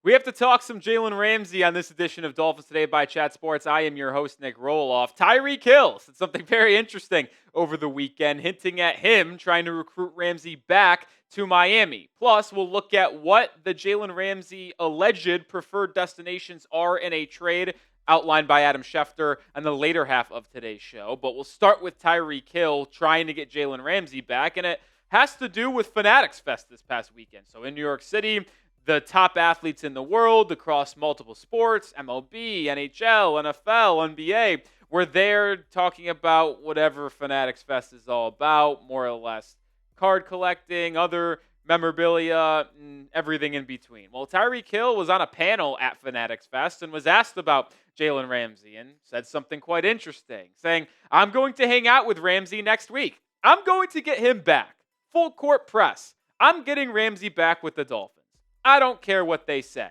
We have to talk some Jalen Ramsey on this edition of Dolphins Today by Chat Sports. I am your host, Nic Rohloff. Tyreek Hill said something very interesting over the weekend, hinting at him trying to recruit Ramsey back to Miami. Plus, we'll look at what the Jalen Ramsey alleged preferred destinations are in a trade outlined by Adam Schefter on the later half of today's show. But we'll start with Tyreek Hill trying to get Jalen Ramsey back, and it has to do with Fanatics Fest this past weekend. So in New York City, the top athletes in the world across multiple sports, MLB, NHL, NFL, NBA, were there talking about whatever Fanatics Fest is all about, more or less card collecting, other memorabilia, and everything in between. Well, Tyreek Hill was on a panel at Fanatics Fest and was asked about Jalen Ramsey and said something quite interesting, saying, "I'm going to hang out with Ramsey next week. I'm going to get him back. Full court press. I'm getting Ramsey back with the Dolphins. I don't care what they say."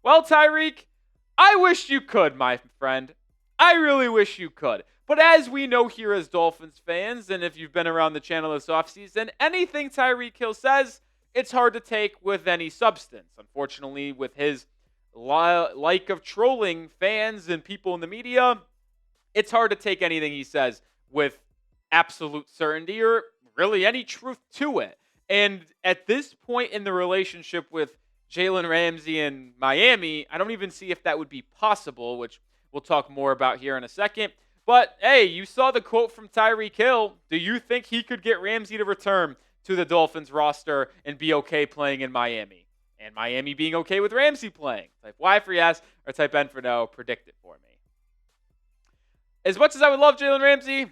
Well, Tyreek, I wish you could, my friend. I really wish you could. But as we know here as Dolphins fans, and if you've been around the channel this offseason, anything Tyreek Hill says, it's hard to take with any substance. Unfortunately, with his like of trolling fans and people in the media, it's hard to take anything he says with absolute certainty or really any truth to it. And at this point in the relationship with Jalen Ramsey and Miami, I don't even see if that would be possible, which we'll talk more about here in a second. But, hey, you saw the quote from Tyreek Hill. Do you think he could get Ramsey to return to the Dolphins roster and be okay playing in Miami? And Miami being okay with Ramsey playing? Type Y for yes or type N for no. Predict it for me. As much as I would love Jalen Ramsey,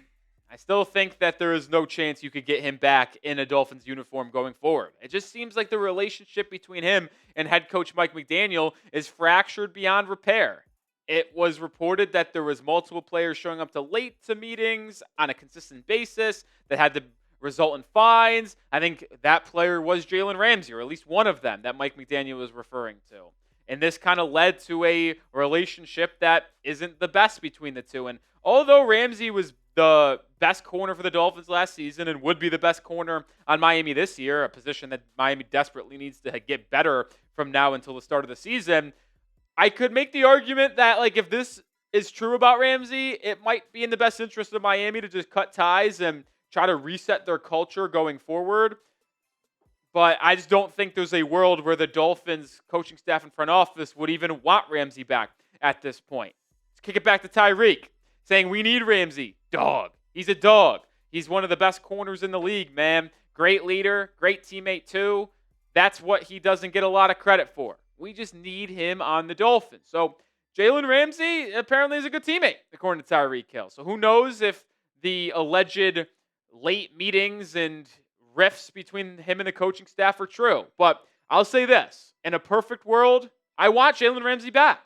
I still think that there is no chance you could get him back in a Dolphins uniform going forward. It just seems like the relationship between him and head coach Mike McDaniel is fractured beyond repair. It was reported that there was multiple players showing up late to meetings on a consistent basis that had to result in fines. I think that player was Jalen Ramsey, or at least one of them that Mike McDaniel was referring to. And this kind of led to a relationship that isn't the best between the two. And although Ramsey was the best corner for the Dolphins last season and would be the best corner on Miami this year, a position that Miami desperately needs to get better from now until the start of the season, I could make the argument that, like, if this is true about Ramsey, it might be in the best interest of Miami to just cut ties and try to reset their culture going forward. But I just don't think there's a world where the Dolphins coaching staff and front office would even want Ramsey back at this point. Let's kick it back to Tyreek, saying we need Ramsey. Dog. He's a dog. He's one of the best corners in the league, man. Great leader, great teammate too. That's what he doesn't get a lot of credit for. We just need him on the Dolphins. So Jalen Ramsey apparently is a good teammate, according to Tyreek Hill. So who knows if the alleged late meetings and rifts between him and the coaching staff are true. But I'll say this. In a perfect world, I want Jalen Ramsey back.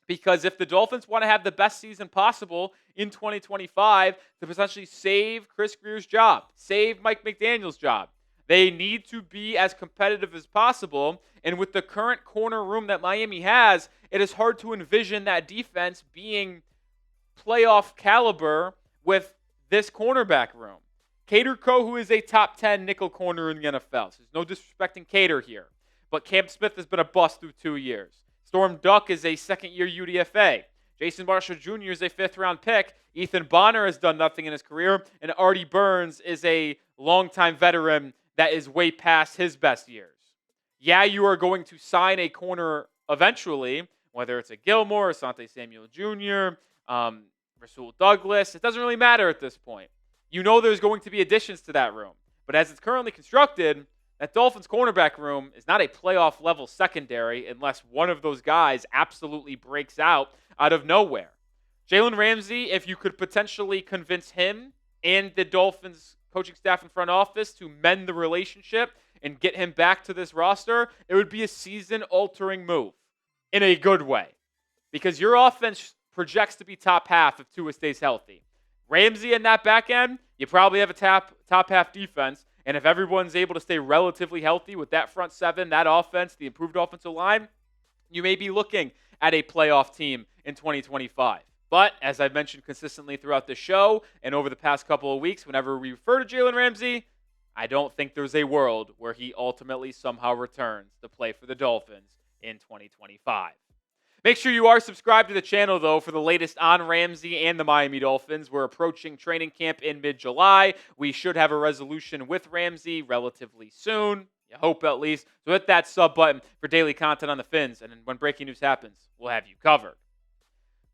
Because if the Dolphins want to have the best season possible in 2025 to potentially save Chris Grier's job, save Mike McDaniel's job, they need to be as competitive as possible. And with the current corner room that Miami has, it is hard to envision that defense being playoff caliber with this cornerback room. Cater Co., who is a top 10 nickel corner in the NFL. So there's no disrespecting Cater here. But Cam Smith has been a bust through 2 years. Storm Duck is a second-year UDFA. Jason Marshall Jr. is a fifth-round pick. Ethan Bonner has done nothing in his career. And Artie Burns is a longtime veteran that is way past his best years. Yeah, you are going to sign a corner eventually, whether it's a Gilmore, Asante Samuel Jr., Rasul Douglas. It doesn't really matter at this point. You know there's going to be additions to that room. But as it's currently constructed, that Dolphins cornerback room is not a playoff-level secondary unless one of those guys absolutely breaks out of nowhere. Jalen Ramsey, if you could potentially convince him and the Dolphins coaching staff and front office to mend the relationship and get him back to this roster, it would be a season-altering move in a good way. Because your offense projects to be top half if Tua stays healthy. Ramsey in that back end, you probably have a top half defense. And if everyone's able to stay relatively healthy with that front seven, that offense, the improved offensive line, you may be looking at a playoff team in 2025. But as I've mentioned consistently throughout the show and over the past couple of weeks, whenever we refer to Jalen Ramsey, I don't think there's a world where he ultimately somehow returns to play for the Dolphins in 2025. Make sure you are subscribed to the channel, though, for the latest on Ramsey and the Miami Dolphins. We're approaching training camp in mid-July. We should have a resolution with Ramsey relatively soon. You hope, at least. So hit that sub button for daily content on the Fins, and when breaking news happens, we'll have you covered.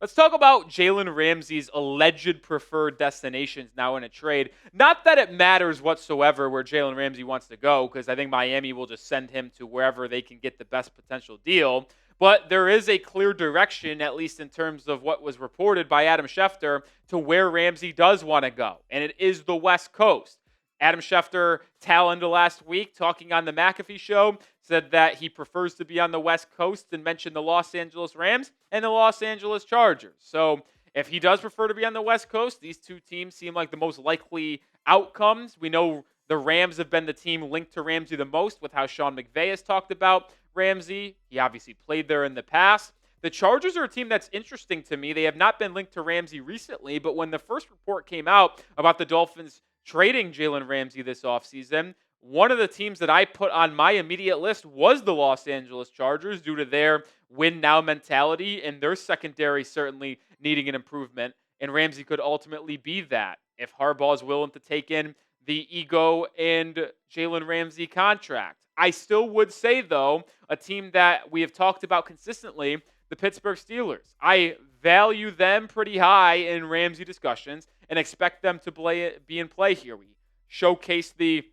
Let's talk about Jalen Ramsey's alleged preferred destinations now in a trade. Not that it matters whatsoever where Jalen Ramsey wants to go, because I think Miami will just send him to wherever they can get the best potential deal. But there is a clear direction, at least in terms of what was reported by Adam Schefter, to where Ramsey does want to go, and it is the West Coast. Adam Schefter, tail end of last week, talking on the McAfee show, said that he prefers to be on the West Coast and mentioned the Los Angeles Rams and the Los Angeles Chargers. So if he does prefer to be on the West Coast, these two teams seem like the most likely outcomes. We know the Rams have been the team linked to Ramsey the most with how Sean McVay has talked about Ramsey. He obviously played there in the past. The Chargers are a team that's interesting to me. They have not been linked to Ramsey recently, but when the first report came out about the Dolphins trading Jalen Ramsey this offseason, one of the teams that I put on my immediate list was the Los Angeles Chargers due to their win-now mentality and their secondary certainly needing an improvement, and Ramsey could ultimately be that if Harbaugh is willing to take in the ego and Jalen Ramsey contract. I still would say, though, a team that we have talked about consistently, the Pittsburgh Steelers. I value them pretty high in Ramsey discussions and expect them to be in play here. We showcase the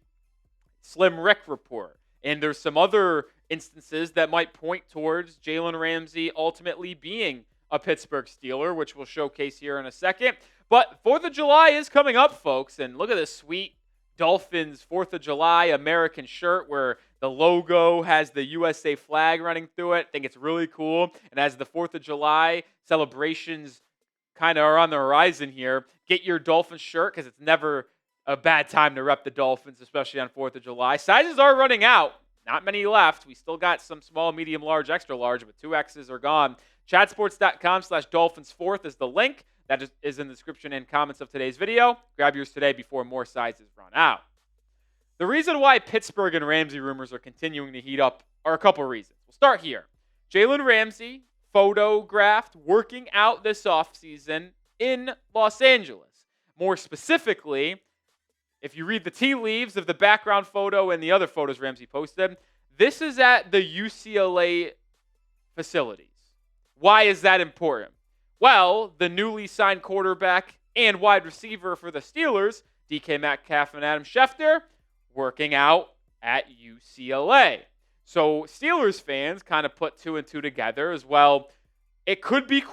Slim Rick report, and there's some other instances that might point towards Jalen Ramsey ultimately being a Pittsburgh Steeler, which we'll showcase here in a second. But 4th of July is coming up, folks, and look at this sweet Dolphins 4th of July American shirt where the logo has the USA flag running through it. I think it's really cool. And as the 4th of July celebrations kind of are on the horizon here, get your Dolphins shirt because it's never a bad time to rep the Dolphins, especially on 4th of July. Sizes are running out. Not many left. We still got some small, medium, large, extra large, but 2Xs are gone. Chatsports.com/Dolphins4th is the link. That is in the description and comments of today's video. Grab yours today before more sizes run out. The reason why Pittsburgh and Ramsey rumors are continuing to heat up are a couple reasons. We'll start here. Jalen Ramsey photographed working out this offseason in Los Angeles. More specifically, if you read the tea leaves of the background photo and the other photos Ramsey posted, this is at the UCLA facilities. Why is that important? Well, the newly signed quarterback and wide receiver for the Steelers, DK Metcalf and Adam Schefter, working out at UCLA. So Steelers fans kind of put two and two together as well. It could be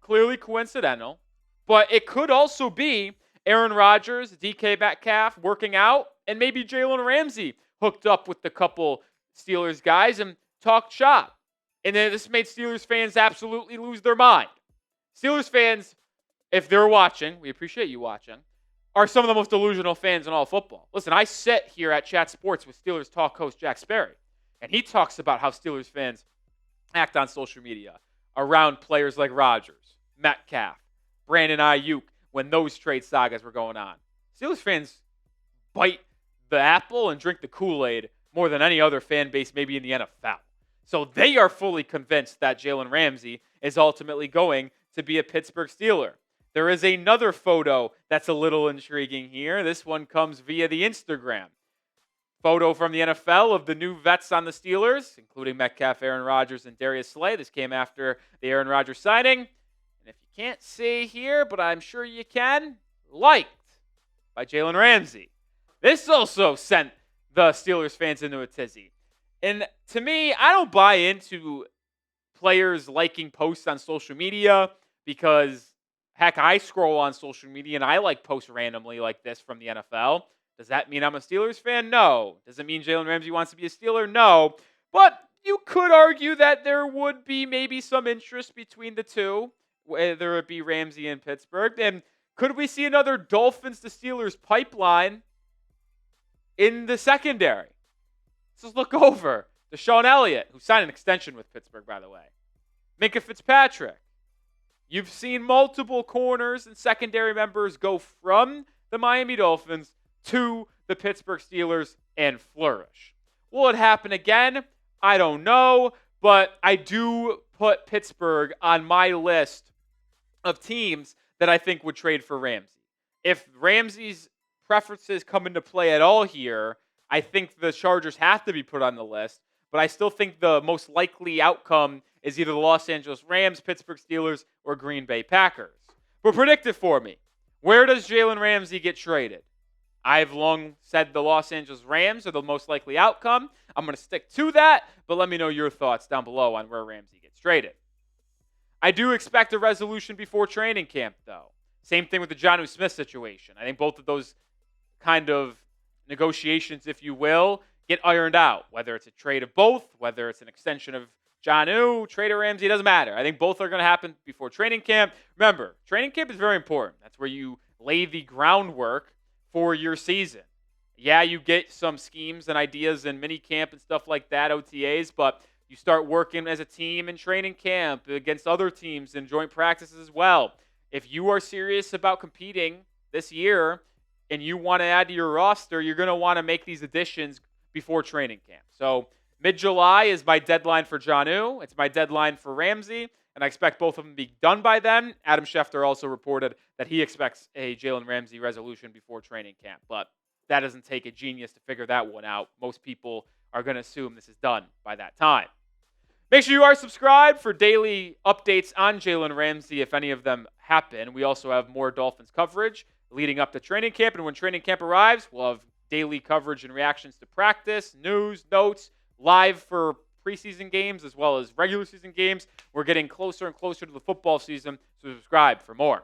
clearly coincidental, but it could also be Aaron Rodgers, DK Metcalf working out, and maybe Jalen Ramsey hooked up with the couple Steelers guys and talked shop. And then this made Steelers fans absolutely lose their mind. Steelers fans, if they're watching, we appreciate you watching, are some of the most delusional fans in all of football. Listen, I sit here at Chat Sports with Steelers talk host Jack Sperry, and he talks about how Steelers fans act on social media around players like Rodgers, Metcalf, Brandon Ayuk, when those trade sagas were going on. Steelers fans bite the apple and drink the Kool-Aid more than any other fan base maybe in the NFL. So they are fully convinced that Jalen Ramsey is ultimately going to be a Pittsburgh Steeler. There is another photo that's a little intriguing here. This one comes via the Instagram. Photo from the NFL of the new vets on the Steelers, including Metcalf, Aaron Rodgers, and Darius Slay. This came after the Aaron Rodgers signing. And if you can't see here, but I'm sure you can, liked by Jalen Ramsey. This also sent the Steelers fans into a tizzy. And to me, I don't buy into players liking posts on social media because, heck, I scroll on social media and I like posts randomly like this from the NFL. Does that mean I'm a Steelers fan? No. Does it mean Jalen Ramsey wants to be a Steeler? No. But you could argue that there would be maybe some interest between the two, whether it be Ramsey and Pittsburgh. And could we see another Dolphins to Steelers pipeline in the secondary? Let's look over Deshaun Elliott, who signed an extension with Pittsburgh, by the way. Minkah Fitzpatrick. You've seen multiple corners and secondary members go from the Miami Dolphins to the Pittsburgh Steelers and flourish. Will it happen again? I don't know, but I do put Pittsburgh on my list of teams that I think would trade for Ramsey. If Ramsey's preferences come into play at all here, I think the Chargers have to be put on the list, but I still think the most likely outcome is either the Los Angeles Rams, Pittsburgh Steelers, or Green Bay Packers. But predict it for me. Where does Jalen Ramsey get traded? I've long said the Los Angeles Rams are the most likely outcome. I'm going to stick to that, but let me know your thoughts down below on where Ramsey gets traded. I do expect a resolution before training camp, though. Same thing with the Jonnu Smith situation. I think both of those kind of negotiations, if you will, get ironed out. Whether it's a trade of both, whether it's an extension of Jonnu, trade of Ramsey, it doesn't matter. I think both are going to happen before training camp. Remember, training camp is very important. That's where you lay the groundwork for your season. Yeah, you get some schemes and ideas in mini camp and stuff like that, OTAs, but you start working as a team in training camp against other teams in joint practices as well. If you are serious about competing this year and you want to add to your roster, you're going to want to make these additions before training camp. So mid-July is my deadline for Jonnu. It's my deadline for Ramsey, and I expect both of them to be done by then. Adam Schefter also reported that he expects a Jalen Ramsey resolution before training camp, but that doesn't take a genius to figure that one out. Most people are going to assume this is done by that time. Make sure you are subscribed for daily updates on Jalen Ramsey if any of them happen. We also have more Dolphins coverage leading up to training camp, and when training camp arrives, we'll have daily coverage and reactions to practice, news, notes, live for preseason games as well as regular season games. We're getting closer and closer to the football season, so subscribe for more.